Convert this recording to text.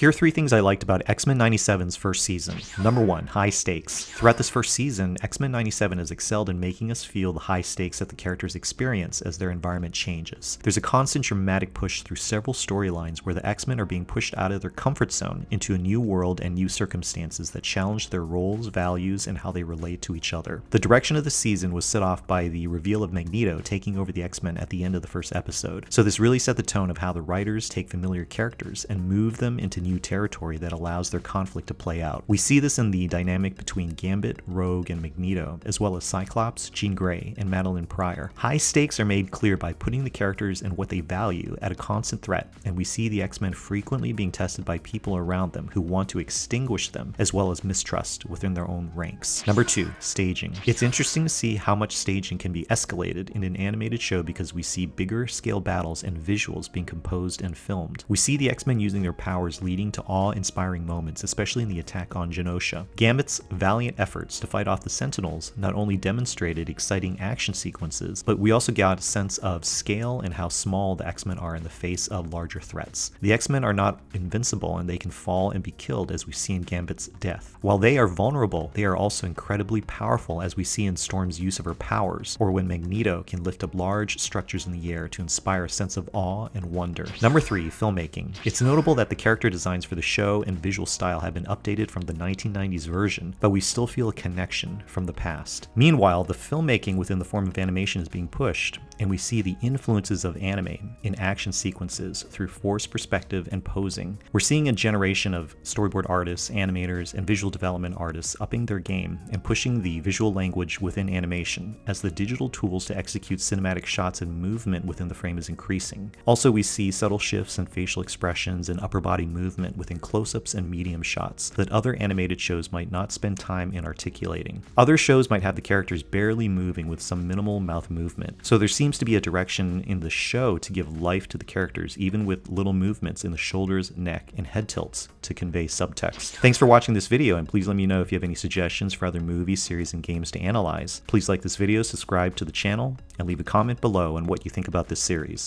Here are 3 things I liked about X-Men 97's first season. Number 1, high stakes. Throughout this first season, X-Men 97 has excelled in making us feel the high stakes that the characters experience as their environment changes. There's a constant dramatic push through several storylines where the X-Men are being pushed out of their comfort zone into a new world and new circumstances that challenge their roles, values, and how they relate to each other. The direction of the season was set off by the reveal of Magneto taking over the X-Men at the end of the first episode. So this really set the tone of how the writers take familiar characters and move them into new territory that allows their conflict to play out. We see this in the dynamic between Gambit, Rogue, and Magneto, as well as Cyclops, Jean Grey, and Madeline Pryor. High stakes are made clear by putting the characters and what they value at a constant threat, and we see the X-Men frequently being tested by people around them who want to extinguish them, as well as mistrust within their own ranks. Number 2, staging. It's interesting to see how much staging can be escalated in an animated show because we see bigger scale battles and visuals being composed and filmed. We see the X-Men using their powers leading to awe-inspiring moments, especially in the attack on Genosha. Gambit's valiant efforts to fight off the Sentinels not only demonstrated exciting action sequences, but we also got a sense of scale and how small the X-Men are in the face of larger threats. The X-Men are not invincible and they can fall and be killed, as we see in Gambit's death. While they are vulnerable, they are also incredibly powerful, as we see in Storm's use of her powers, or when Magneto can lift up large structures in the air to inspire a sense of awe and wonder. Number 3, filmmaking. It's notable that the character designs for the show and visual style have been updated from the 1990s version, but we still feel a connection from the past. Meanwhile, the filmmaking within the form of animation is being pushed, and we see the influences of anime in action sequences through forced perspective and posing. We're seeing a generation of storyboard artists, animators, and visual development artists upping their game and pushing the visual language within animation as the digital tools to execute cinematic shots and movement within the frame is increasing. Also, we see subtle shifts in facial expressions and upper body movement within close-ups and medium shots that other animated shows might not spend time in articulating. Other shows might have the characters barely moving with some minimal mouth movement, so there seems to be a direction in the show to give life to the characters, even with little movements in the shoulders, neck, and head tilts to convey subtext. Thanks for watching this video, and please let me know if you have any suggestions for other movies, series, and games to analyze. Please like this video, subscribe to the channel, and leave a comment below on what you think about this series.